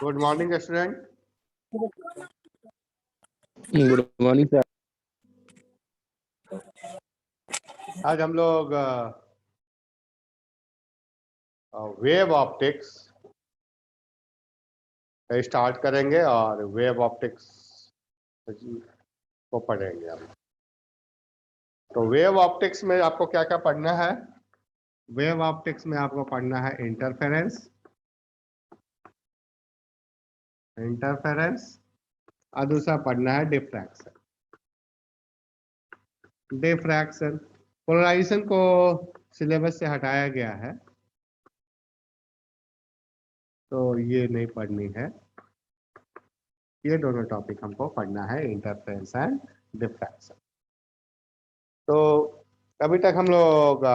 Good morning student. Good morning sir. आज हम लोग वेव ऑप्टिक्स स्टार्ट करेंगे और वेव ऑप्टिक्स को पढ़ेंगे हम। तो वेव ऑप्टिक्स में आपको क्या क्या पढ़ना है? वेव ऑप्टिक्स में आपको पढ़ना है इंटरफेरेंस और दूसरा पढ़ना है डिफ्रैक्शन। पोलराइजेशन को सिलेबस से हटाया गया है, तो ये नहीं पढ़नी है। ये दोनों टॉपिक हमको पढ़ना है, इंटरफेरेंस एंड डिफ्रैक्शन। तो अभी तक हम लोग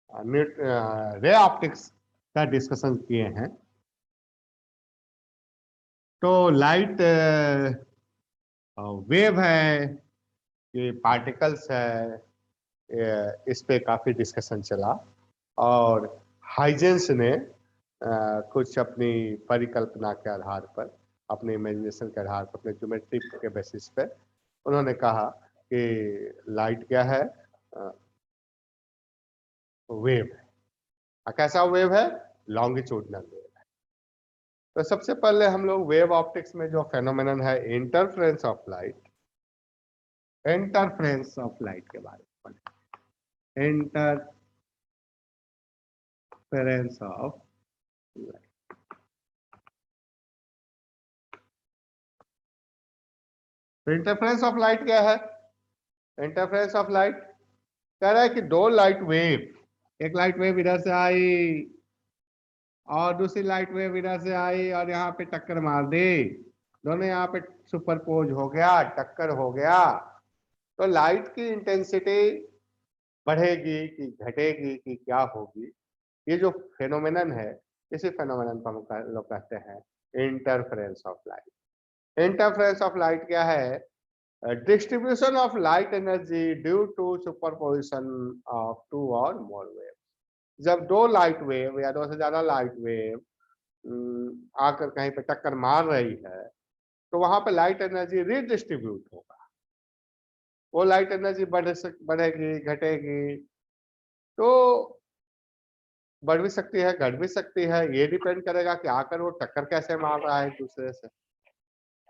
रे ऑप्टिक्स का डिस्कशन किए हैं। तो लाइट वेव है, ये पार्टिकल्स है, इस पे काफी डिस्कशन चला और हाइजेंस ने कुछ अपनी परिकल्पना के आधार पर, अपने इमेजिनेशन के आधार पर, अपने ज्योमेट्री के बेसिस पे उन्होंने कहा कि लाइट क्या है? वेव है। कैसा वेव है? लॉन्गिट्यूडनल वेव है। तो सबसे पहले हम लोग वेव ऑप्टिक्स में जो फेनोमेनन है इंटरफेरेंस ऑफ लाइट के बारे में पढ़ें। Interference of light. तो इंटरफेरेंस ऑफ लाइट क्या है? इंटरफेरेंस ऑफ लाइट कह रहा है कि दो लाइट वेव, एक लाइट वेव इधर से आई और दूसरी लाइट वेव इधर से आई और यहाँ पे टक्कर मार दी, दोनों यहाँ पे सुपरपोज हो गया, टक्कर हो गया। तो लाइट की इंटेंसिटी बढ़ेगी कि घटेगी कि क्या होगी, ये जो फेनोमेनन है, इसी फेनोमेनन को हम लोग कहते हैं interference of light. Interference of light क्या है? Distribution of light energy due to superposition of two और मोर वेव। जब दो लाइट वेव या दो से ज्यादा लाइट वेव आकर कहीं पे टक्कर मार रही है, तो वहां पे लाइट एनर्जी रीडिस्ट्रीब्यूट होगा। वो लाइट एनर्जी बढ़ेगी, घटेगी, तो बढ़ भी सकती है, घट भी सकती है। ये डिपेंड करेगा कि आकर वो टक्कर कैसे मार रहा है एक दूसरे से।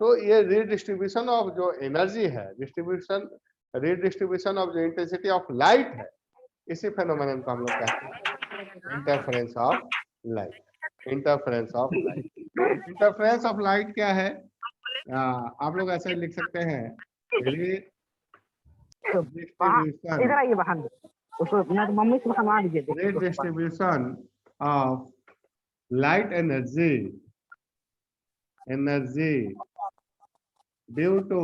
तो ये रीडिस्ट्रीब्यूशन ऑफ जो एनर्जी है, रीडिस्ट्रीब्यूशन ऑफ जो इंटेंसिटी ऑफ लाइट है, इसी फेनोमेनन को हम लोग कहते हैं interference of light. Interference of light क्या है? आप लोग ऐसे लिख सकते हैं, redistribution of light energy due to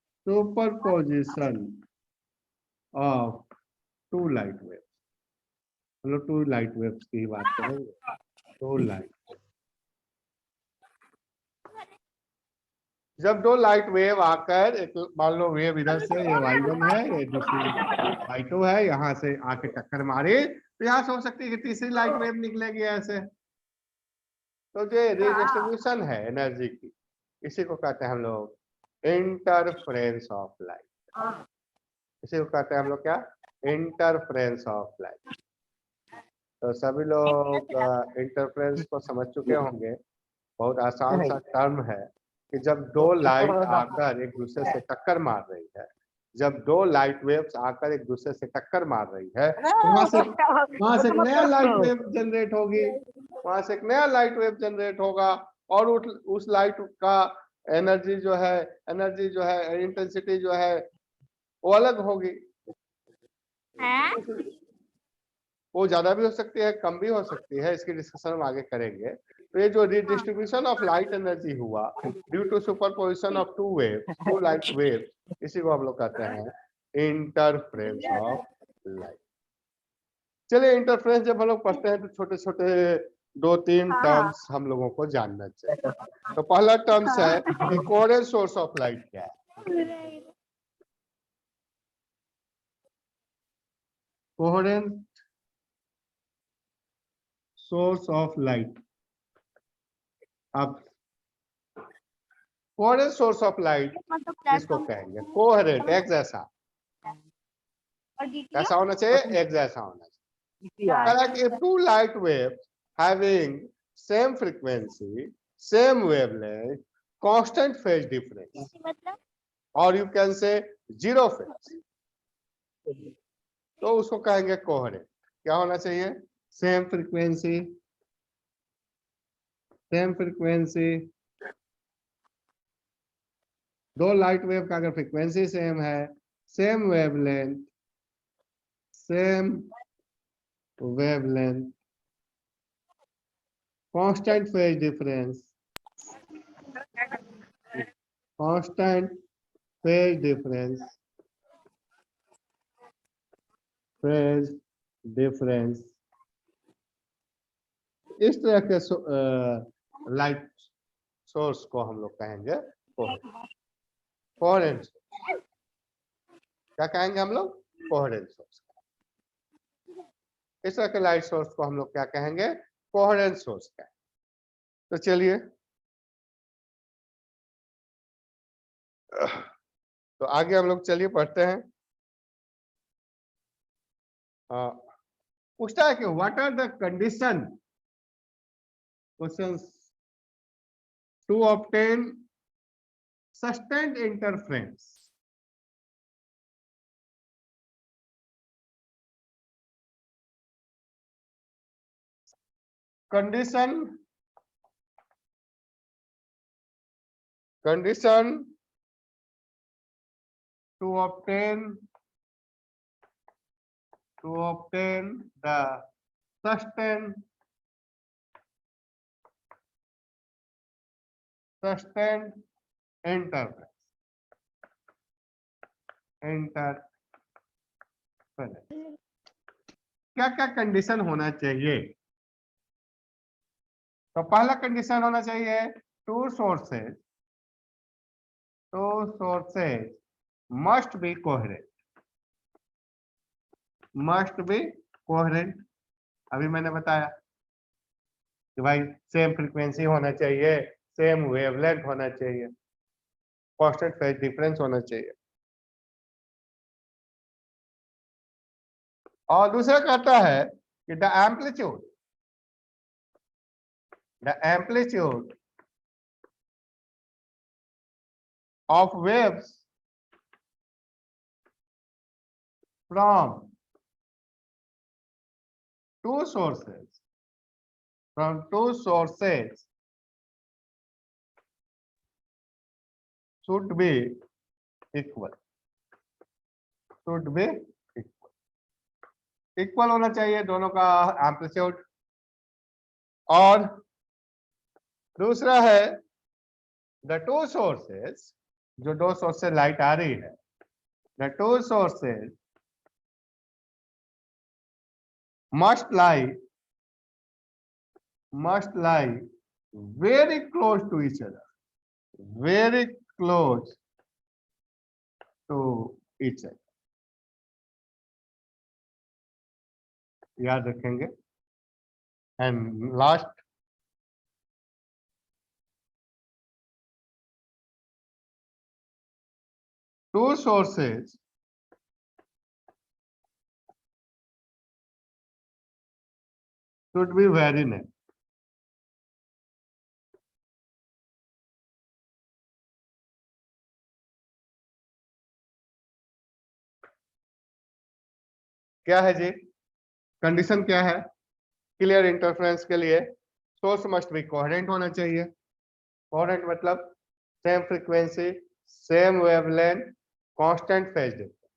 superposition of two light waves. हम लोग टू लाइट वेव्स की बात करेंगे। टू लाइट, जब दो लाइट वेव आकर, एक मान लो वेव इधर से, ये y1 है, ये दूसरी y2 है, यहाँ से आके टक्कर मारे, तो यहाँ से हो सकती है कि तीसरी लाइट वेव निकलेगी ऐसे। तो जो रीडिस्ट्रीब्यूशन है एनर्जी की, इसी को कहते हैं हम लोग इंटरफेरेंस ऑफ लाइट। इसी को कहते हैं हम लोग क्या? Interference of light. तो सभी लोग इंटरफेरेंस को समझ चुके होंगे। बहुत आसान सा टर्म है कि जब दो लाइट आकर एक दूसरे से टक्कर मार रही है, जब दो लाइट वेव्स आकर एक दूसरे से टक्कर मार रही है, तो वहां से एक नया लाइट वेव जनरेट होगी, वहां से एक नया लाइट वेव जनरेट होगा और उस लाइट का एनर्जी जो है इंटेंसिटी जो है वो अलग होगी। वो ज्यादा भी हो सकती है, कम भी हो सकती है, इसकी डिस्कशन हम आगे करेंगे। तो ये जो रीडिस्ट्रीब्यूशन ऑफ लाइट एनर्जी हुआ due to superposition of two light wave, इसी को हम लोग कहते हैं इंटरफेरेंस ऑफ लाइट। चलिए, इंटरफेरेंस जब हम लोग पढ़ते हैं तो छोटे छोटे दो तीन टर्म्स हम लोगों को जानना चाहिए। तो पहला टर्म्स है कि कोहेरेंट सोर्स ऑफ लाइट क्या है? coherent source of light. अब coherent source of light किसको कहेंगे? coherent, एक जैसा, कैसा होना चाहिए? एक जैसा होना चाहिए। Like if two light waves having same frequency, same wavelength, constant phase difference, or you can say zero phase, तो उसको कहेंगे कोहेरेंट। क्या होना चाहिए? Same frequency, same frequency. दो लाइट वेव का अगर फ्रीक्वेंसी सेम है, same wavelength, same wavelength, constant phase difference, constant phase difference, phase difference, इस तरह के लाइट सोर्स को हम लोग कहेंगे कोहेरेंट। क्या कहेंगे हम लोग? Coherent source. इस तरह के लाइट सोर्स को हम लोग क्या कहेंगे? कोहेरेंट सोर्स कहेंगे। तो चलिए, तो आगे हम लोग चलिए पढ़ते हैं। पूछता है कि what are the condition questions to obtain sustained interference. condition to obtain the sustained interference, क्या क्या कंडीशन होना चाहिए? तो पहला कंडीशन होना चाहिए two sources must be coherent, must be coherent. अभी मैंने बताया कि भाई सेम फ्रीक्वेंसी होना चाहिए, सेम वेवलेंथ होना चाहिए, कांस्टेंट फेज डिफरेंस होना चाहिए। और दूसरा कहता है कि the amplitude of waves from two sources should be equal, equal होना चाहिए दोनों का एम्पलीट्यूड। और दूसरा है द टू सोर्सेस, जो दो सोर्स से लाइट आ रही है, the two sources must lie very close to each other, very close to each other। याद रखेंगे। And last, two sources should be very near। क्या है जी? कंडीशन क्या है क्लियर इंटरफेरेंस के लिए? सोर्स मस्ट बी कोहेरेंट होना चाहिए। कोहेरेंट मतलब same frequency, same wavelength, constant phase difference.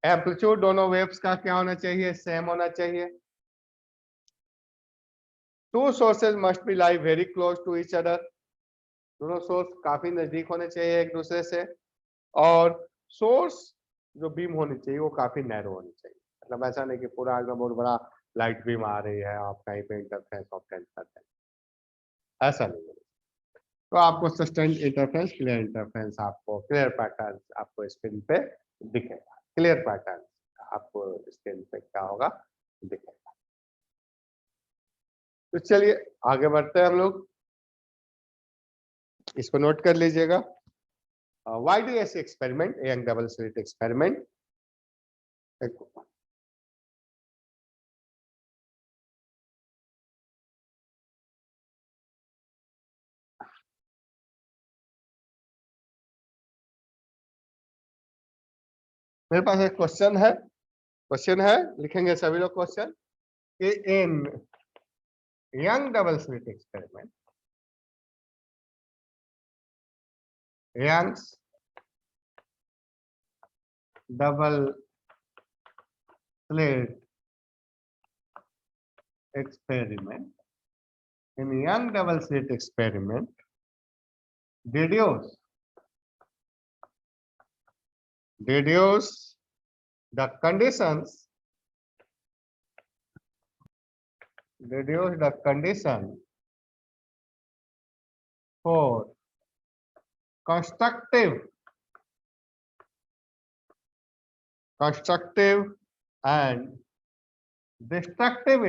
Amplitude दोनों वेव्स का क्या होना चाहिए? सेम होना चाहिए। Two sources must be lie very close to each other, दोनों सोर्स काफी नजदीक होने चाहिए एक दूसरे से। और सोर्स जो बीम होनी चाहिए वो काफी नैरो होनी चाहिए, मतलब ऐसा नहीं कि पूरा एकदम बहुत बड़ा लाइट बीम आ रही है, आप कहीं पे इंटरफेरेंस ऑब्टेन करते हैं, ऐसा नहीं है। तो आपको सस्टेन्ड इंटरफेरेंस, क्लियर इंटरफेरेंस, आपको क्लियर पैटर्न आपको स्क्रीन पे दिखेगा, क्लियर पैटर्न आपको स्क्रीन पे क्या होगा दिखेगा। तो चलिए आगे बढ़ते हैं हम लोग, इसको नोट कर लीजिएगा। YDS experiment, young double slit experiment. मेरे पास एक क्वेश्चन है, लिखेंगे सभी लोग क्वेश्चन कि in Young double slit experiment, Young's double slit experiment, in young double slit experiment, deduce the conditions, for constructive and destructive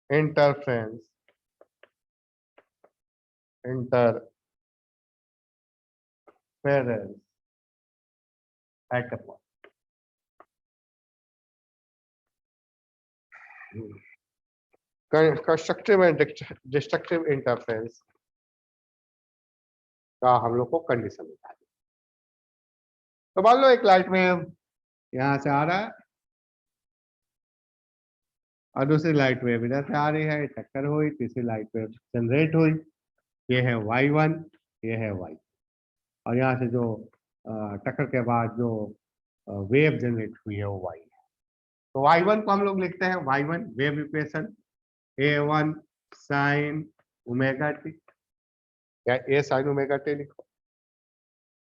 interference at a point. Constructive and destructive interference का हम लोग को condition निकालनी। तो मान लो एक light wave यहां से आ रहा है और दूसरी लाइट वेव इधर से आ रही है, टक्कर हुई, तीसरी लाइट वेव जनरेट हुई, ये है y1, ये है y, और यहाँ से जो टक्कर के बाद जो वेव जनरेट हुई है वो y है। तो y1 को हम लोग लिखते हैं y1 wave equation a1 sin omega T, या a sin ओमेगा टी लिखो,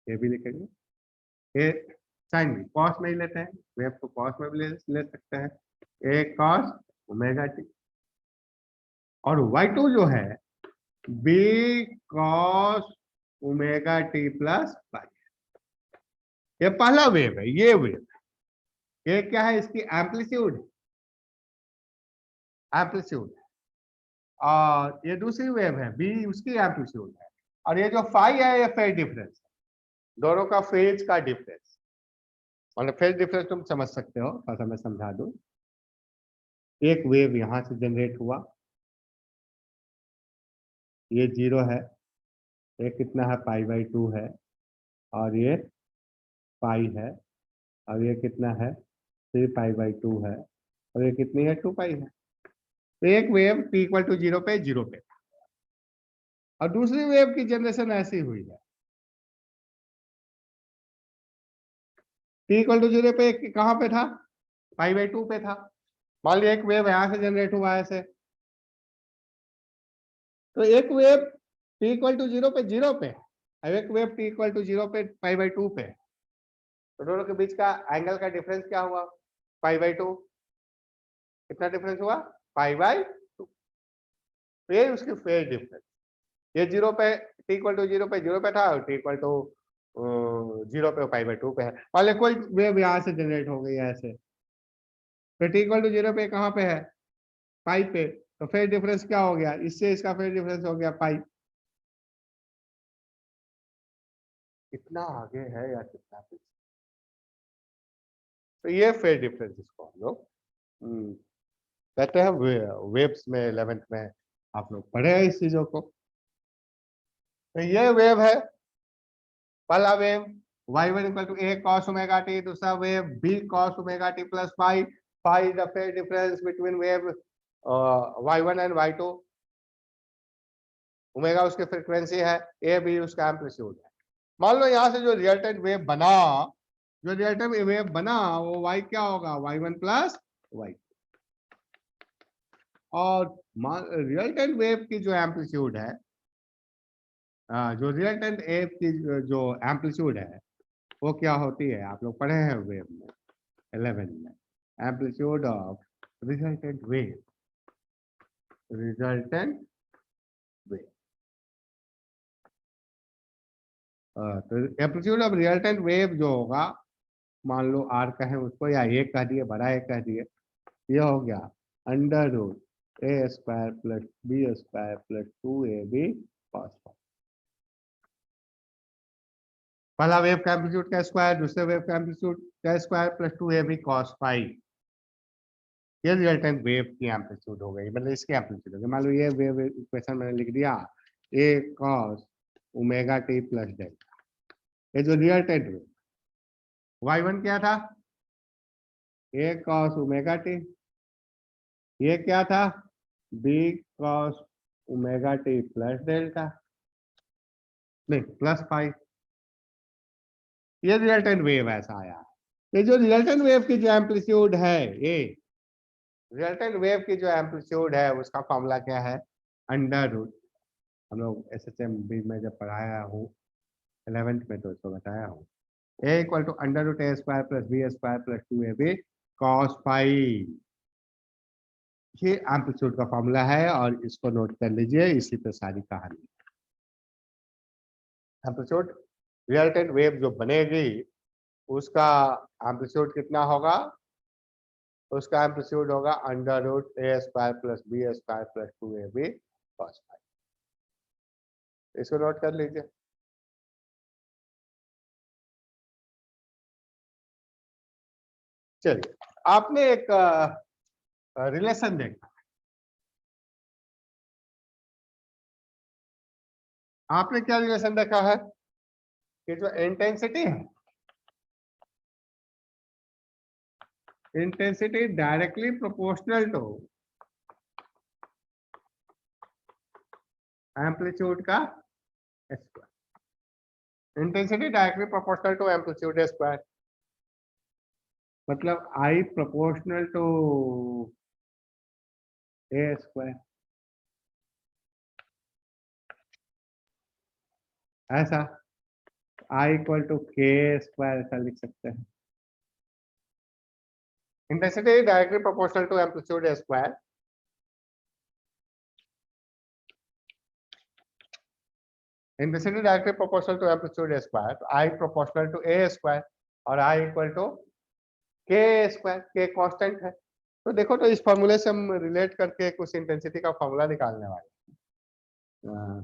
ये भी लिखेंगे, ए साइन भी कॉस में ही लेते हैं, वेव को कॉस में भी ले सकते हैं, ए कॉस ओमेगा टी, और y2 जो है B cos omega T plus pi. ये पहला वेव है, ये वेव है, ये क्या है, इसकी एम्पलीट्यूड है, और ये दूसरी वेव है बी, उसकी एम्पलीट्यूड है, और ये जो फाई है ये फेज डिफरेंस है, दोनों का फेज का डिफरेंस, मतलब फेज डिफरेंस तुम समझ सकते हो, थोड़ा मैं समझा दूं। एक वेव यहां से जनरेट हुआ, ये 0 है, ये कितना है π/2 है, और ये पाई है, और ये कितना है 3π/2 है, और ये कितनी है 2 पाई है। तो एक वेव t = 0 पे 0 पे, और दूसरी वेव की जनरेशन ऐसी हुई है, t = 0 पे कहां पे था, π/2 पे था। मान लिया एक वेव यहां से जनरेट हुआ ऐसे, तो एक वेव t = 0 पे 0 पे, और एक वेव t = 0 पे π/2 पे, तो दोनों के बीच का एंगल का डिफरेंस क्या हुआ, π/2। कितना डिफरेंस हुआ, π/2। तो ये उसकी फेज डिफरेंस, ये 0 पे t = 0 पे 0 पे था, और t = 0 पे π/2 पे है। और कोई वेव यहां से जनरेट हो गई ऐसे, तो t = 0 पे कहां पे है, पाई पे, तो फेज डिफरेंस क्या हो गया, इससे इसका फेज डिफरेंस हो गया पाई। कितना आगे है या कितना पीछे, तो ये फेज डिफरेंस इसको हम लोग कहते हैं वेव्स में 11th में आप लोग पढ़े हैं इस चीजों को। तो ये वेव है, पहला wave y1 = a cos omega t, दूसरा wave b cos omega T plus pi, pi is the phase difference between wave y1 and y2, omega उसकी फ्रीक्वेंसी है, a b उसका एम्पलीट्यूड है। मान लो यहाँ से जो रिजल्टेंट वेव बना, वो y क्या होगा, y1 प्लस y, और रिजल्टेंट वेव की जो एम्पलीट्यूड है, जो रिजल्टेंट वेव की जो एम्पलीट्यूड है वो क्या होती है, आप लोग पढ़े हैं वेव में 11 में, एम्पलीट्यूड ऑफ रिजल्टेंट वेव, तो एम्पलीट्यूड ऑफ रिजल्टेंट वेव जो होगा, मान लो आर का है उसको, या ए कह दिए, बड़ा ए कह दिए, ये हो गया under root a square plus b square plus 2ab cos phi. पहला वेव का एम्पलीट्यूड का स्क्वायर, दूसरे वेव का एम्पलीट्यूड का square plus 2ab cos phi. ये रिजल्टेंट वेव की एम्पलीट्यूड हो गई, मतलब इसकी एम्पलीट्यूड हो गई। मान लो ये वेव इक्वेशन मैंने लिख दिया a cos omega T plus delta. ये जो रिजल्टेंट वेव y1 क्या था, ए कॉस ओमेगा टी, ये क्या था B cos omega T plus delta, नहीं प्लस फाइव। ये रिजल्टेंट वेव ऐसा आया। ये जो रिजल्टेंट वेव की जो एम्पलीट्यूड है, ये रिजल्टेंट वेव की जो एम्पलीट्यूड है उसका फॉर्मूला क्या है, अंडर रूट, हम लोग SHM में जब पढ़ाया हूँ 11th में तो इसको बताया हूँ, a equal to under root a square plus b square plus 2ab cos phi. ये एम्पलीट्यूड का फॉर्मूला है और इसको नोट कर लीजिए, इसी पे सारी कहानी। एम्पलीट्यूड रिजल्टेंट वेव जो बनेगी उसका एम्पलीट्यूड कितना होगा, उसका एम्पलीट्यूड होगा under root a square plus b square plus 2ab cos phi. इसको नोट कर लीजिए। चलिए, आपने एक रिलेशन देखा, आपने क्या रिलेशन देखा है कि जो इंटेंसिटी है, intensity directly proportional to amplitude का square. Intensity directly proportional to amplitude square, मतलब I proportional to A square, ऐसा I इक्वल टू के स्क्वायर ऐसा लिख सकते हैं। Intensity directly proportional to amplitude square, intensity directly proportional to amplitude square, I proportional to A square और I equal to के square, k constant है। तो देखो, तो इस फॉर्मूले से हम रिलेट करके कुछ इंटेंसिटी का फॉर्मूला निकालने वाले हैं।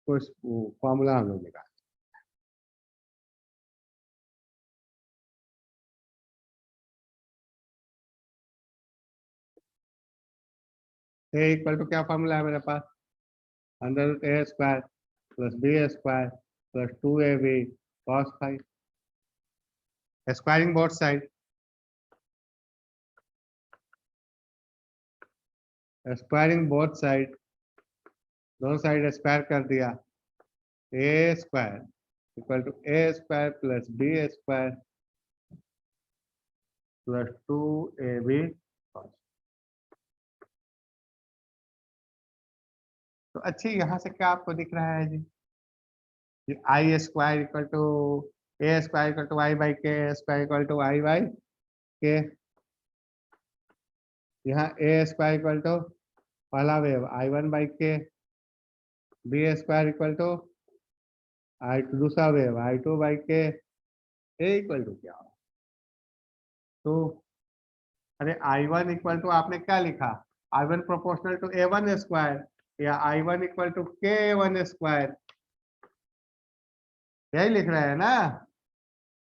कुछ फॉर्मूला हम लोग निकाल, ए इक्वल टू क्या फॉर्मूला है मेरे पास, under root a square plus b square plus 2ab cos phi, squaring both side, squaring both side, दोनों साइड स्क्वायर कर दिया, a square equal to A square plus b square plus 2ab cos. तो अच्छी, यहाँ से क्या आपको दिख रहा है जी, I square equal to A square equal to I by k square equal to I by K. यहाँ ए स्क्वायर इक्वल टू पहला wave I1 by K, B square equal to I2 दूसरा वेव I2 बाई के, ए equal to क्या, तो अरे I1 equal to आपने क्या लिखा, I1 proportional to A1 square या I1 equal to K1 square, यही लिख रहे हैं ना।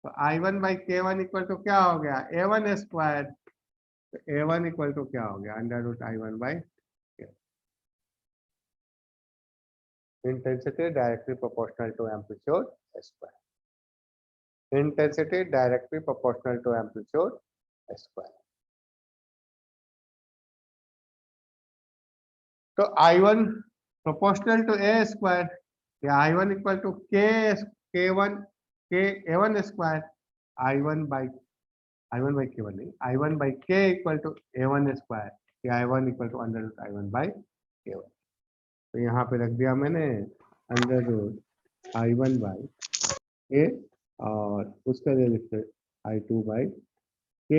तो I1 by K1 equal to क्या हो गया, A1 स्क्वायर, तो A1 इक्वल टू क्या हो गया, under root I1 by intensity directly proportional to amplitude square, intensity directly proportional to amplitude square. तो I1 proportional to A square या I1 equal to K1 के A1 square, I1 by K1 नहीं, I1 by K equal to A1 square या I1 equal to under root I1 by K1। तो यहाँ पे रख दिया मैंने under root I1 by A और उसका ले लिखते I2 बाई K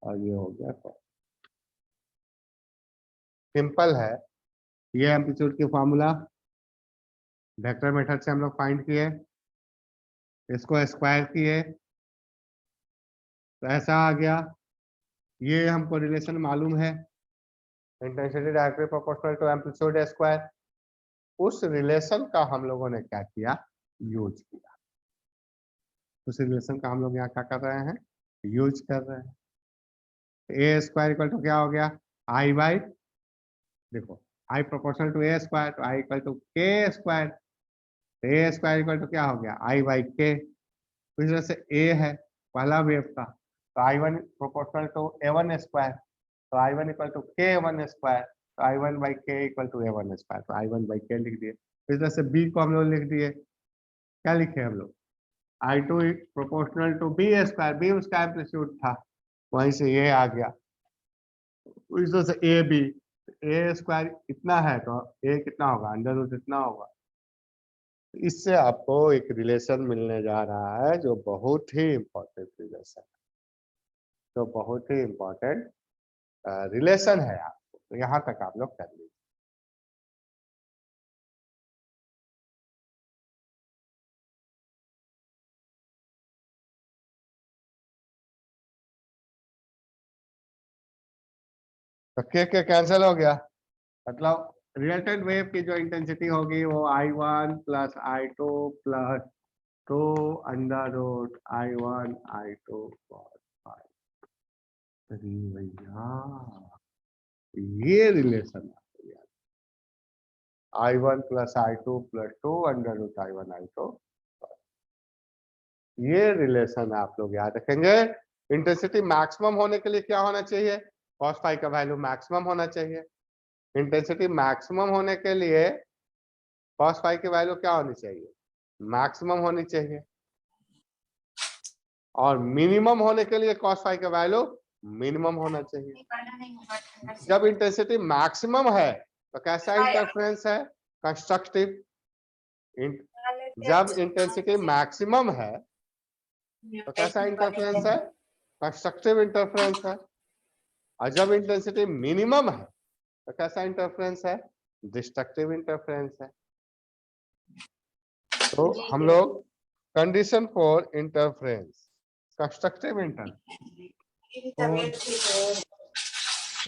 और ये हो गया कॉस। सिंपल है, ये एम्पलीट्यूड की फॉर्मूला वेक्टर मेथड से हम लोग फाइंड किए। इसको स्क्वायर किए तो ऐसा आ गया। ये हमको रिलेशन मालूम है, intensity directly proportional to amplitude square. उस रिलेशन का हम लोगों ने क्या किया, यूज किया। उस रिलेशन का हम लोग यहाँ क्या कर रहे हैं, यूज कर रहे हैं। ए स्क्वायर इक्वल टू क्या हो गया, आई बाई, देखो I proportional to A square, तो आई इक्वल टू के square. A square equal to क्या हो गया, आई बाई के। तो इस वजह से ए है पहला वेव का, तो I one proportional to A one square, तो I one equal to K one square, तो I one by K equal to A one square, तो आई वन बाई के लिख दिए। इस तरह से बी को हम लोग लिख दिए, क्या लिखे हम लोग, I two proportional to B square, b उसका एम्पलीट्यूड था, वहीं से ये आ गया। इस तरह से ए बी, ए स्क्वायर इतना है तो ए कितना होगा, अंडर रूट इतना होगा। इससे आपको एक रिलेशन मिलने जा रहा है जो बहुत ही इंपॉर्टेंट रिलेशन है, जो बहुत ही इंपॉर्टेंट रिलेशन है आपको, तो यहाँ तक आप लोग कर लीजिए। तो के कैंसिल हो गया, मतलब रिजल्टेंट वेव की जो इंटेंसिटी होगी वो I1 plus I2 plus 2 under root I1 I2 cos phi। अरे भैया ये relation I1 plus I2 plus 2 under root I1 I2, ये रिलेशन आप लोग याद रखेंगे। इंटेंसिटी मैक्सिमम होने के लिए क्या होना चाहिए, cos phi का वैल्यू मैक्सिमम होना चाहिए। इंटेंसिटी मैक्सिमम होने के लिए cos phi की वैल्यू क्या होनी चाहिए, मैक्सिमम होनी चाहिए। और मिनिमम होने के लिए cos phi का वैल्यू मिनिमम होना चाहिए। जब इंटेंसिटी मैक्सिमम है तो कैसा इंटरफेरेंस है, कंस्ट्रक्टिव। जब इंटेंसिटी मैक्सिमम है तो कैसा इंटरफेरेंस है, कंस्ट्रक्टिव इंटरफेरेंस है। और जब इंटेंसिटी मिनिमम है तो कैसा इंटरफेरेंस है, डिस्ट्रक्टिव इंटरफेरेंस है। तो हम लोग condition for interference, constructive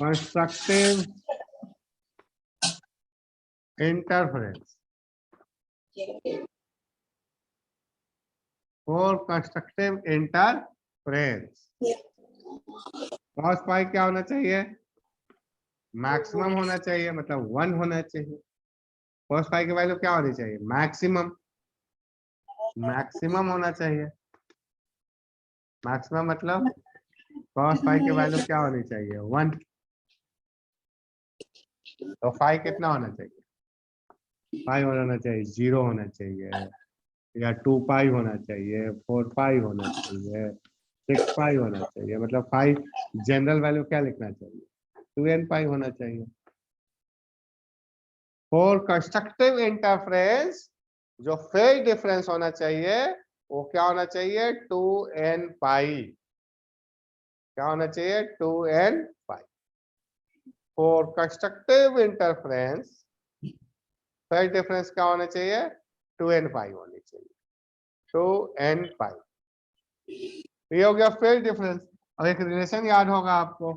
constructive interference for constructive interference cos phi क्या होना चाहिए, मैक्सिमम होना चाहिए, मतलब 1 होना चाहिए। cos phi की वैल्यू क्या होनी चाहिए, मैक्सिमम, मैक्सिमम होना चाहिए। मैक्सिमम मतलब cos phi की वैल्यू क्या होनी चाहिए, 1। तो phi कितना होना चाहिए, पाई होना चाहिए, 0 होना चाहिए, या 2 पाई होना चाहिए, 4 पाई होना चाहिए, 6 पाई होना चाहिए। मतलब पाई जनरल वैल्यू क्या लिखना चाहिए, 2n पाई होना चाहिए। फॉर कंस्ट्रक्टिव इंटरफेरेंस जो फेज डिफरेंस होना चाहिए वो क्या होना चाहिए, 2n पाई। क्या होना चाहिए, 2n pi. For constructive interference phase difference क्या होना चाहिए, 2n पाई होनी चाहिए, 2n पाई। ये हो गया फेज डिफरेंस। और एक रिलेशन याद होगा आपको,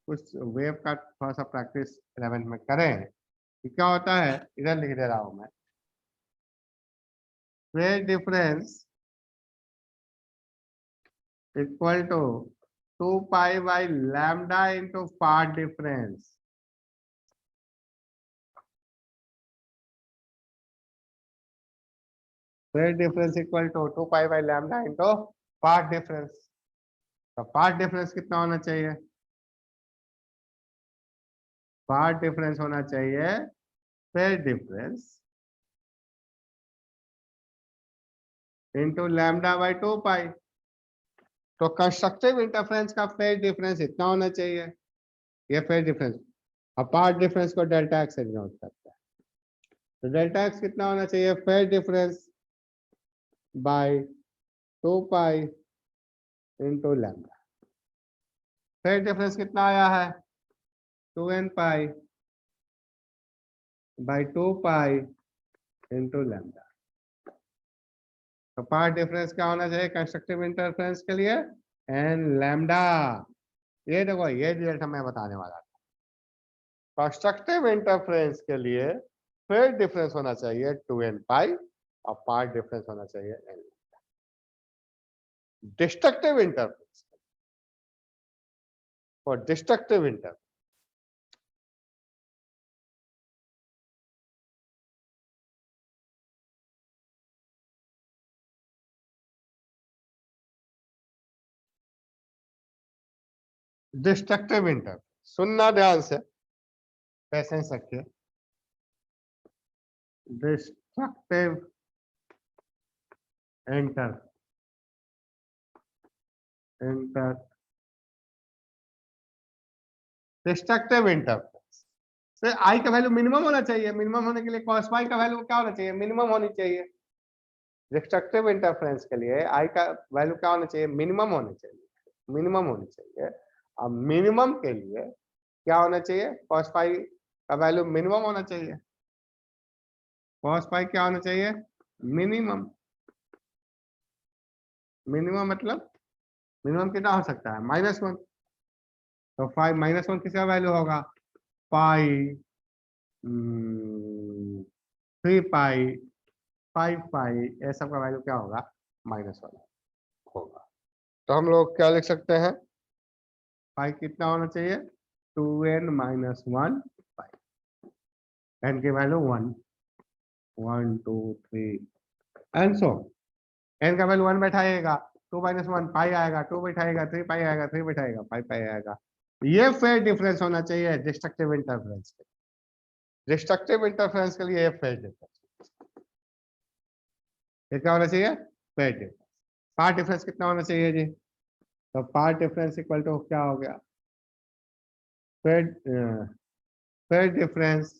कुछ वेव का थोड़ा सा प्रैक्टिस 11th में करें कि क्या होता है, इधर लिख दे रहा हूं मैं। Phase difference equal to 2 pi by lambda into path difference. Phase difference equal to 2 pi by lambda into path difference. तो पाथ डिफरेंस कितना होना चाहिए, पाथ डिफरेंस होना चाहिए phase difference into lambda by 2 pi. तो कंस्ट्रक्टिव इंटरफेरेंस का phase difference इतना होना चाहिए, ये फेज डिफरेंस। अब पाथ डिफरेंस को डेल्टा एक्स से डिनोट करता है, तो डेल्टा एक्स कितना होना चाहिए, phase difference by 2 pi into lambda. Phase difference कितना आया है, 2n pi by 2 pi into lambda. तो पार्ट डिफरेंस क्या होना चाहिए कंस्ट्रक्टिव इंटरफेरेंस के लिए? N lambda. ये देखो ये रिजल्ट मैं बताने वाला था। कंस्ट्रक्टिव इंटरफेरेंस के लिए फेज डिफरेंस होना चाहिए 2n पाई और पार्ट डिफरेंस होना चाहिए n। Destructive interference, for destructive interference destructive interference सुनना ध्यान से, पेशेंस रखिए। Destructive inter inter destructive interference से आई का वैल्यू मिनिमम होना चाहिए। मिनिमम होने के लिए cos फाई का वैल्यू क्या होना चाहिए? मिनिमम होनी चाहिए। डिस्ट्रक्टिव इंटरफेरेंस के लिए आई का वैल्यू क्या होना चाहिए? मिनिमम होनी चाहिए। मिनिमम होनी चाहिए। अब मिनिमम के लिए क्या होना चाहिए? cos फाई का वैल्यू मिनिमम होना चाहिए। cos फाई क्या होना चाहिए? मिनिमम। मिनिमम मतलब मिनिमम कितना हो सकता है? -1। तो फाइव -1 किसका वैल्यू होगा? पाई 3 पाई 5 पाई, ये सब का वैल्यू क्या होगा? -1 होगा। तो हम लोग क्या लिख सकते हैं? पाई कितना होना चाहिए? 2n-1 पाई। n की वैल्यू 1 1 2 3 एंड सो n का वैल्यू 1 बैठाएगा 2 - 1 पाई आएगा, 2 बैठाएगा 3 पाई आएगा, 3 बैठाएगा 5 पाई आएगा। ये फेज डिफरेंस होना चाहिए डिस्ट्रक्टिव इंटरफेरेंस के। डिस्ट्रक्टिव इंटरफेरेंस के लिए ये फेज डिफरेंस, ये क्या होना चाहिए? Phase difference. पार्ट डिफरेंस कितना होना चाहिए जी? तो पार्ट डिफरेंस इक्वल टू क्या हो गया? Phase phase difference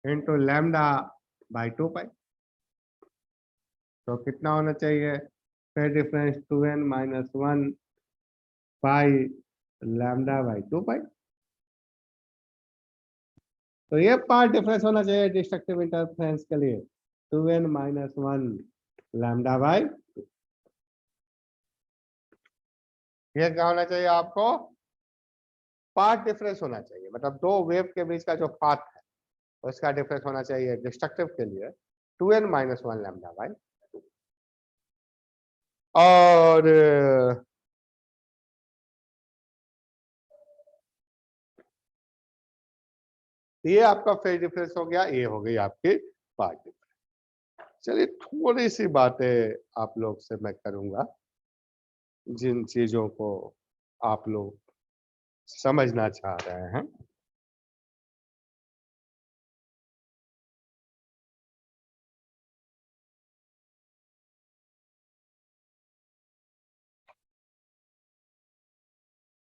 into lambda by 2 pi. तो कितना होना चाहिए? Phase difference 2n-1 pi lambda by 2 pi. तो ये पार्ट डिफरेंस होना चाहिए डिस्ट्रक्टिव इंटरफेरेंस के लिए 2n-1 लैम्डा बाई। ये क्या होना चाहिए आपको? पाथ डिफरेंस होना चाहिए, मतलब दो वेव के बीच का जो पाथ है उसका डिफरेंस होना चाहिए डिस्ट्रक्टिव के लिए 2n-1 लैम्डा बाई। और ये आपका फेज डिफरेंस हो गया, ये हो गई आपकी पाथ डिफरेंस। चलिए थोड़ी सी बातें आप लोग से मैं करूंगा जिन चीजों को आप लोग समझना चाह रहे हैं।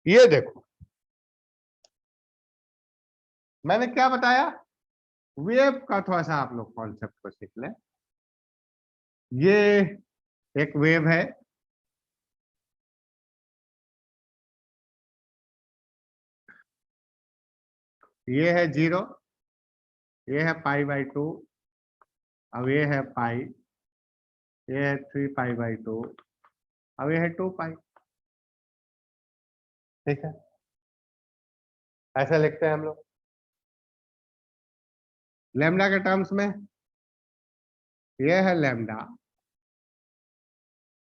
ये देखो मैंने क्या बताया? वेव का थोड़ा सा आप लोग कॉन्सेप्ट को सीख लें। ये एक वेव है, ये है 0, ये है π/2, अब ये है पाई, ये है 3π/2, अब ये है 2 पाई। ठीक है, ऐसा लिखते हैं हम लोग लैम्डा के टर्म्स में। ये है लैम्डा,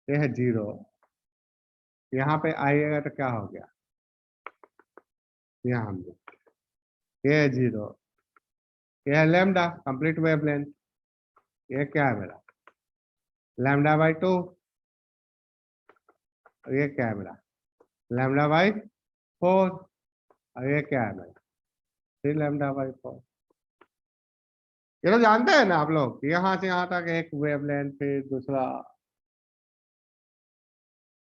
ये है 0, यहाँ पे आइएगा तो क्या हो गया? यहाँ हम ये है 0, ये है लैम्डा कंप्लीट वेवलेंथ, ये क्या है मेरा? λ/2। ये क्या है मेरा? λ/4। और ये क्या है मेरा? 3λ/4। ये तो जानते हैं ना आप लोग, यहाँ से यहाँ तक एक वेवलेंथ, फिर दूसरा।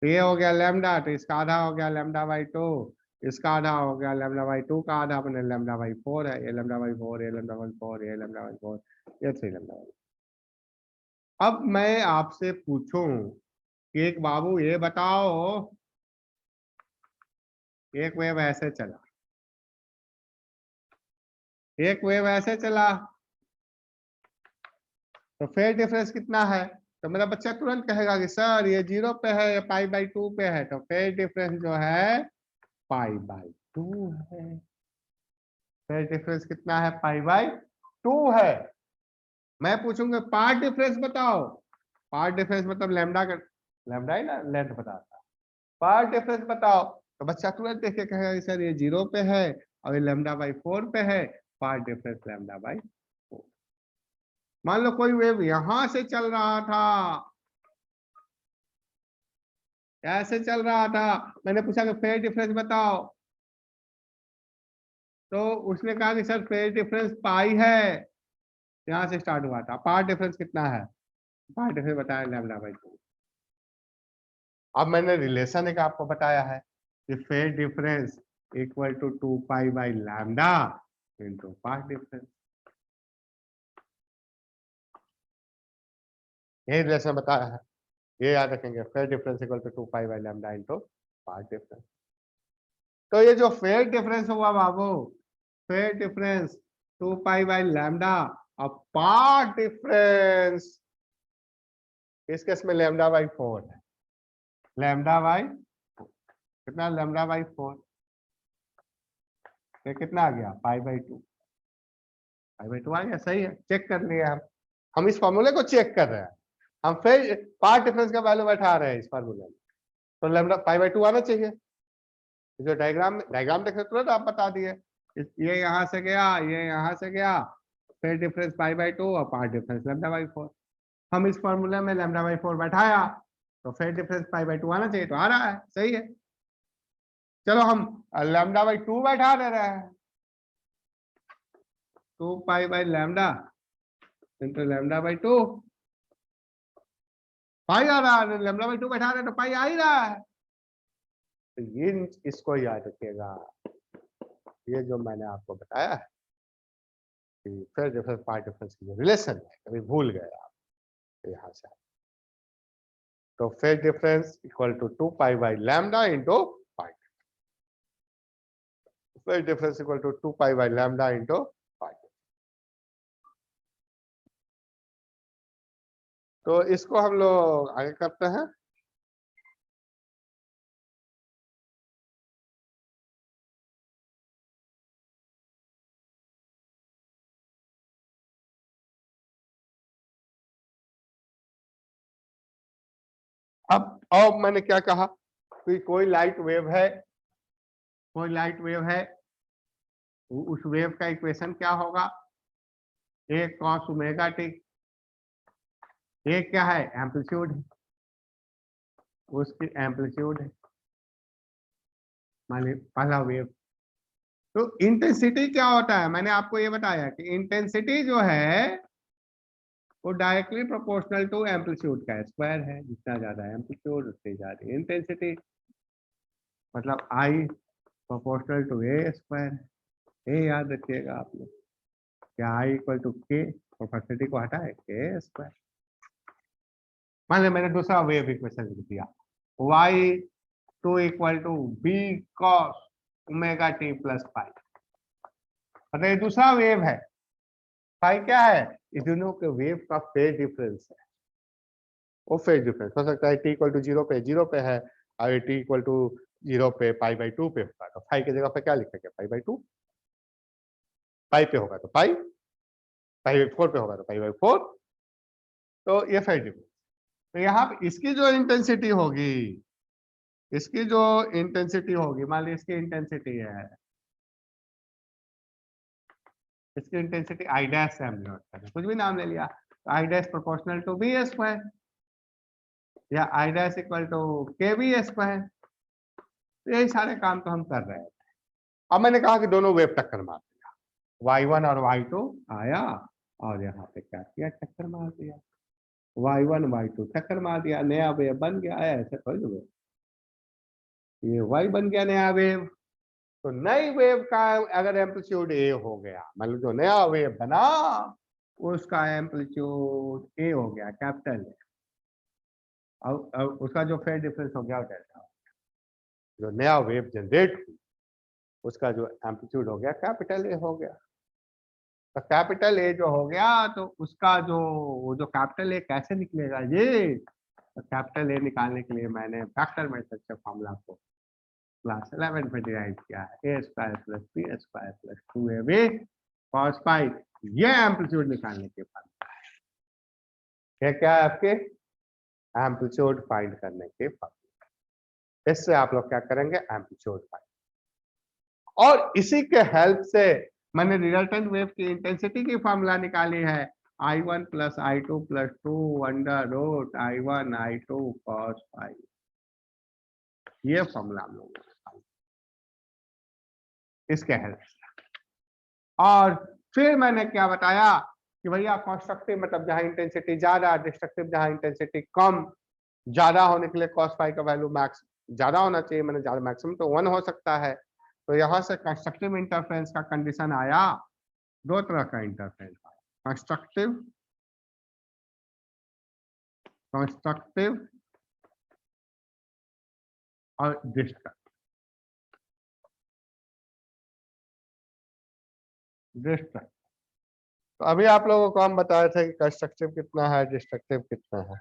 तो ये हो गया लैम्डा, तो इसका आधा हो गया λ/2, इसका आधा हो गया λ/2 का आधा अपने λ/4 है, ये λ/4, ये λ/4, ये λ/4, ये 3λ/4। अब मैं आपसे पूछूं कि एक बाबू ये बताओ, एक वेव ऐसे चला, एक वेव ऐसे चला, तो फेज डिफरेंस कितना है? तो मेरा बच्चा तुरंत कहेगा कि सर ये 0 पे है या π/2 पे है, तो फेज डिफरेंस जो है π/2 है। फेज डिफरेंस कितना है? π/2 है। मैं पूछूंगा पार्ट डिफरेंस बताओ। पार्ट डिफरेंस मतलब लैम्डा का, लैम्डा ही ना लेंथ बताता है। पार्ट डिफरेंस बताओ, तो बच्चा तुरंत देख के कहेगा कि सर ये 0 पे है और ये λ/4 पे है, पार्ट डिफरेंस λ/4। मान लो कोई वेव यहां से चल रहा था, ऐसे चल रहा था, मैंने पूछा कि फेज डिफरेंस बताओ, तो उसने कहा कि सर फेज डिफरेंस पाई है, यहां से स्टार्ट हुआ था। पार्ट डिफरेंस कितना है? पार्ट डिफरेंस बताया λ/2। अब मैंने रिलेशन एक आपको बताया है कि phase difference equal to 2π/λ into path difference. ये रिलेशन बताया है, ये याद रखेंगे, phase difference equal to 2π/λ into path difference. तो ये जो फेज डिफरेंस हुआ बाबू, फेज डिफरेंस 2π/λ और पार्ट डिफरेंस इस केस में λ/4 है। λ/, कितना? λ/4, ये कितना आ गया? π/2। π/2 आ गया, सही है, चेक कर लिया हम इस फॉर्मूले को चेक कर रहे हैं, हम फिर पार्ट डिफरेंस का वैल्यू बैठा रहे हैं इस फॉर्मूले में, तो लैम्डा π/2 आना चाहिए। जो डायग्राम देख रहे आप बता दिए, ये यहां से गया, ये यहां से गया, फिर डिफरेंस π/2 और पार्ट डिफरेंस λ/4। हम इस फॉर्मूले में λ/4 बैठाया, तो फिर डिफरेंस π/2 आना चाहिए, तो आ रहा है, सही है। चलो हम λ/2 बैठा दे रहे हैं, 2π/λ इंटू λ/2, पाई आ रहा है, λ/2 बैठा रहे तो पाई आ ही रहा है। तो ये इसको याद रखिएगा, ये जो मैंने आपको बताया है कि फिर डिफरेंस पार्ट डिफरेंस की जो रिलेशन है, कभी भूल गए आप, तो यहाँ से तो फिर difference equal to 2π/λ into path, फिर difference equal to 2π/λ into path. तो इसको हम लोग आगे करते हैं। अब मैंने क्या कहा कि कोई लाइट वेव है, कोई लाइट वेव है, उस वेव का इक्वेशन क्या होगा? ए cos ωt, ये क्या है? एम्पलीट्यूड है, उसकी एम्पलीट्यूड है, मान ली पहला वेव। तो इंटेंसिटी क्या होता है? मैंने आपको ये बताया कि इंटेंसिटी जो है वो डायरेक्टली प्रोपोर्शनल टू एम्पलीट्यूड का स्क्वायर है, जितना ज्यादा एम्पलीट्यूड उतनी ज्यादा इंटेंसिटी, मतलब I proportional to A square. ये याद रखिएगा आप लोग, क्या I equal to K, proportionality को हटा है, के स्क्वायर। मान लीजिए मैंने दूसरा वेव इक्वेशन लिख दिया, y2 equal to B cos ωt plus pi, मतलब ये दूसरा वेव है। पाई क्या है? इस दोनों के वेव का फेज डिफरेंस है, वो फेज डिफरेंस हो सकता है t इक्वल टू 0 पे 0 पे है, और t इक्वल टू 0 पे π/2 पे होगा, तो पाई की जगह पे क्या लिखेंगे? π/2, पाई पे होगा तो पाई, π/4 पे होगा तो π/4, तो ये फेज डिफरेंस। तो यहाँ पे इसकी जो इंटेंसिटी होगी, इसकी जो इंटेंसिटी होगी, मान लीजिए इसकी इंटेंसिटी है, इसकी इंटेंसिटी आई डैश से हम नोट करें, कुछ भी नाम ले लिया, तो I dash proportional to B square या I dash equal to K B square. तो यही सारे काम तो हम कर रहे थे। अब मैंने कहा कि दोनों वेव टक्कर मार दिया, y1 और y2 आया और यहाँ पे क्या किया? टक्कर मार दिया, y1 y2 टक्कर मार दिया, नया वेव बन गया। ऐसे थोड़ी वेव, ये y बन गया नया वेव। तो नई वेव का अगर एम्पलीट्यूड ए हो गया, मतलब जो नया वेव बना उसका एम्पलीट्यूड ए हो गया, कैपिटल ए, और उसका जो फेज डिफरेंस हो गया वो डेल्टा। जो नया वेव जनरेट हुई उसका जो एम्पलीट्यूड हो गया कैपिटल ए हो गया। तो कैपिटल ए जो हो गया, तो उसका जो कैपिटल ए कैसे निकलेगा ये, तो कैपिटल ए निकालने के लिए मैंने फैक्टर मेथड से फॉर्मूला को क्लास 11 में डिराइव किया है, a square plus b square plus 2ab cos phi. ये एम्पलीट्यूड निकालने के फॉर्मूला है। ये क्या है आपके एम्पलीट्यूड फाइंड करने के फॉर्मूला। इससे आप लोग क्या करेंगे, एम्पलीट्यूड फाइंड। और इसी के हेल्प से मैंने रिजल्टेंट वेव की इंटेंसिटी की फॉर्मूला निकाली है, I1 plus I2 plus 2 under root I1 I2 cos phi. ये फॉर्मूला हम लोग इसके हेल्प से। और फिर मैंने क्या बताया कि भैया कंस्ट्रक्टिव मतलब जहां इंटेंसिटी ज्यादा, डिस्ट्रक्टिव जहां इंटेंसिटी कम, ज्यादा होने के लिए cos फाई का वैल्यू मैक्स ज्यादा होना चाहिए, मैंने ज्यादा मैक्सिमम तो 1 हो सकता है। तो यहां से कंस्ट्रक्टिव इंटरफेरेंस का कंडीशन आया, दो तरह का इंटरफेरेंस आया, कंस्ट्रक्टिव और डिस्ट्रक्टिव। तो अभी आप लोगों को हम बताए थे कि कंस्ट्रक्टिव कितना है, डिस्ट्रक्टिव कितना है।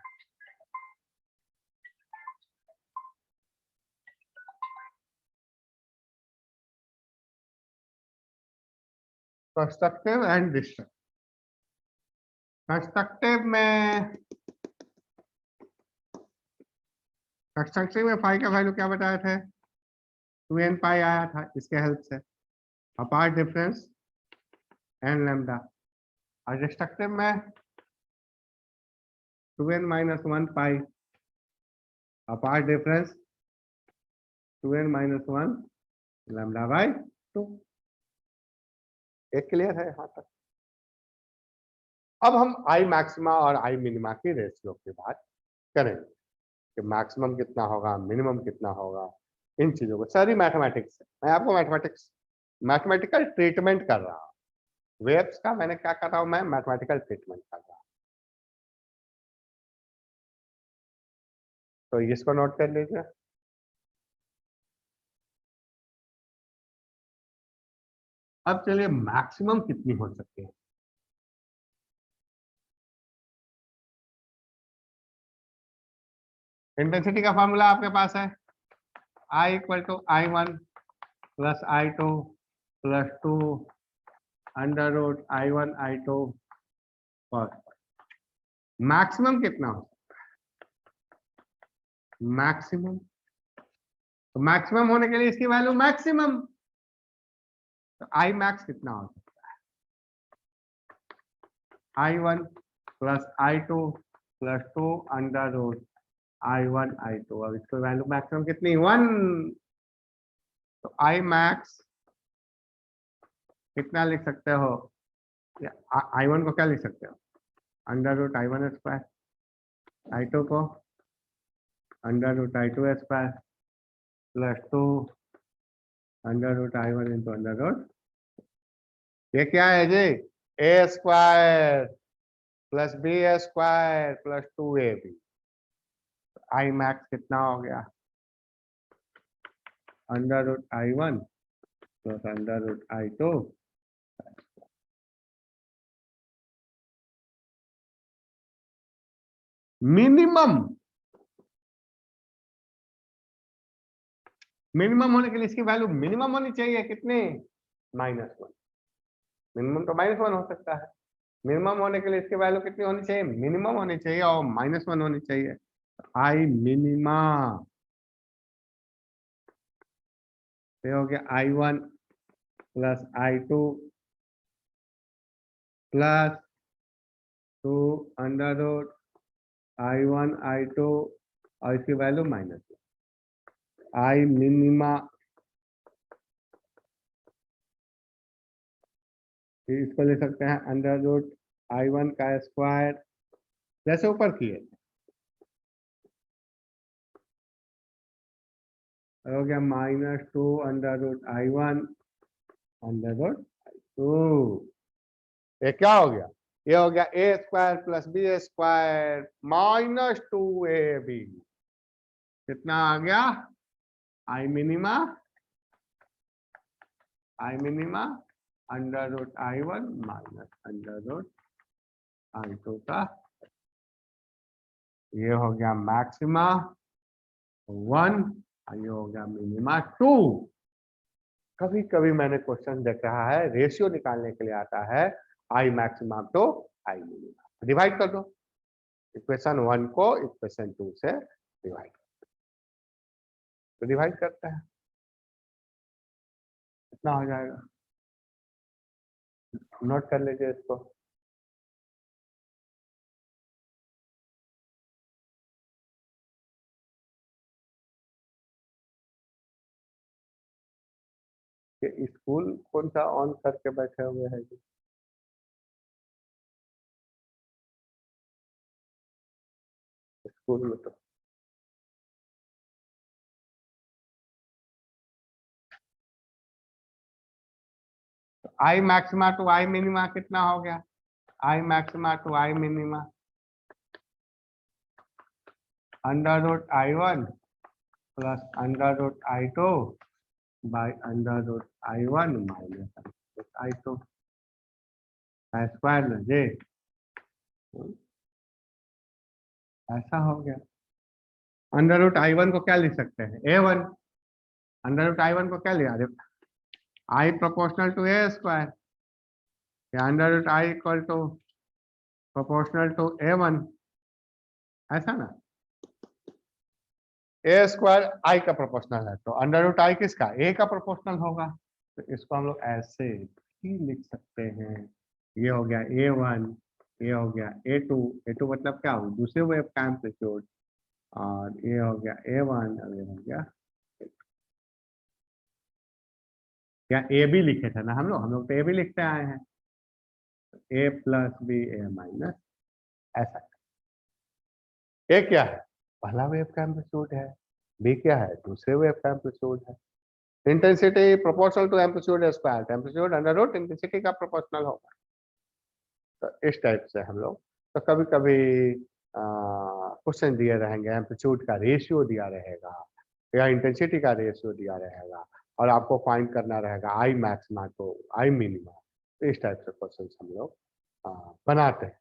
Constructive and destructive. कंस्ट्रक्टिव में फाई का वैल्यू क्या बताए थे, 2n पाई आया था इसके हेल्प से, अपार्ट डिफरेंस एन लैम्डा। और डिस्ट्रक्टिव में 2n minus 1 pi apart difference 2n minus 1 lambda by 2। एक क्लियर है यहाँ तक। अब हम आई मैक्सिमा और आई मिनिमा की रेशियो की बात करेंगे कि मैक्सिमम कितना होगा, मिनिमम कितना होगा, इन चीजों को सारी मैथमेटिक्स है। मैं आपको मैथमेटिकल ट्रीटमेंट कर रहा हूँ, वेव्स का मैंने क्या कर रहा हूँ, मैं मैथमेटिकल ट्रीटमेंट कर रहा हूँ। तो इसको नोट कर लीजिए। अब चलिए मैक्सिमम कितनी हो सकती है। इंटेंसिटी का फॉर्मूला आपके पास है, I equal to I1 plus I2 plus 2 under root I1 I2 cos। Maximum कितना हो सकता है, मैक्सिमम। तो मैक्सिमम होने के लिए इसकी वैल्यू मैक्सिमम, तो आई मैक्स कितना हो सकता है, I1 plus I2 plus 2 under root I1 I2। अब इसकी वैल्यू मैक्सिमम कितनी, 1। तो आई मैक्स कितना लिख सकते हो, I1 को क्या लिख सकते हो, under root I1 square, I2 को under root I2 square plus 2 under root I1 into under root. ये क्या है जी, a square plus b square plus 2ab। I max कितना हो गया, under root I1 plus under root I2। Minimum होने के लिए इसकी वैल्यू मिनिमम होनी चाहिए कितने, -1। मिनिमम तो -1 हो सकता है, मिनिमम होने के लिए इसकी वैल्यू कितनी होनी चाहिए, मिनिमम होनी चाहिए और -1 होनी चाहिए। आई मिनिमा ये हो गया I1 plus I2 plus 2 under root I1 I2 और इसकी वैल्यू -1। आई मिनिमा इसको ले सकते हैं अंडर रूट I1 का स्क्वायर, जैसे ऊपर किए हो गया -2 under root I1 under root I2। ये क्या हो गया, ये हो गया a square plus b square -2ab। कितना आ गया, I minima under root I1 minus under root I2 का, ये हो गया मैक्सिमा 1, ये हो गया मिनिमा 2। कभी कभी मैंने क्वेश्चन देख रहा है रेशियो निकालने के लिए आता है आई मैक्सिमम तो आई मिनिमम, डिवाइड कर दो इक्वेशन 1 को इक्वेशन 2 से डिवाइड, तो डिवाइड करते हैं कितना हो जाएगा, नोट कर लीजिए इसको। ये स्कूल कौन सा ऑन करके बैठे हुए हैं जी? स्कूल में तो I maxima to I minima कितना हो गया, I maxima to I minima under root I1 plus under root I2 by under root I1 minus I2 square में जे, ऐसा हो गया। अंडर रूट I1 को क्या लिख सकते हैं A1, अंडर रूट I1 को क्या लिया, I proportional to A square, या under root I equal to proportional to A1, ऐसा ना, A स्क्वायर I का प्रोपोर्शनल है तो अंडर रूट I किसका, A का प्रोपोर्शनल होगा, तो इसको हम लोग ऐसे ही लिख सकते हैं। ये हो गया A1, ये हो गया A2, A2 मतलब क्या हो, दूसरे वेव का एम्पलीट्यूड, और ये हो गया A1 और ये हो गया, या ए बी लिखे थे ना हम लोग तो ए बी लिखते आए हैं, ए प्लस बी ए माइनस, ऐसा। ए क्या है, पहला वेव का एम्पलीट्यूड है, बी क्या है, दूसरे वेव का एम्पलीट्यूड है। Intensity proportional to amplitude square, amplitude under root intensity का प्रोपोर्शनल होगा, तो इस टाइप से हम लोग, तो कभी कभी क्वेश्चन दिए रहेंगे एम्पलीट्यूड का रेशियो दिया रहेगा या इंटेंसिटी का रेशियो दिया रहेगा और आपको फाइंड करना रहेगा आई मैक्सिमा तो आई मिनिमा, तो इस टाइप से क्वेश्चन हम लोग बनाते हैं।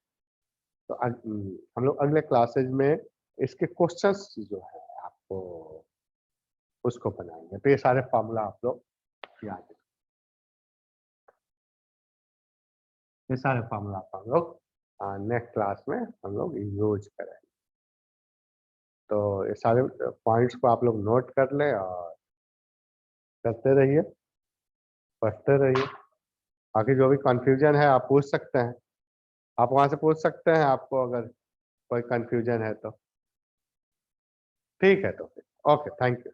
तो हम लोग अगले क्लासेज में इसके क्वेश्चंस जो है आपको उसको बनाएंगे, तो ये सारे फॉर्मूला आप लोग याद रखें, ये सारे फॉर्मूला हम लोग नेक्स्ट क्लास में हम लोग यूज करेंगे। तो ये सारे पॉइंट्स को आप लोग नोट कर लें और करते रहिए, पढ़ते रहिए। बाकी जो भी कंफ्यूजन है आप पूछ सकते हैं, आप वहां से पूछ सकते हैं, आपको अगर कोई कंफ्यूजन है तो। ठीक है, तो फिर ओके, थैंक यू।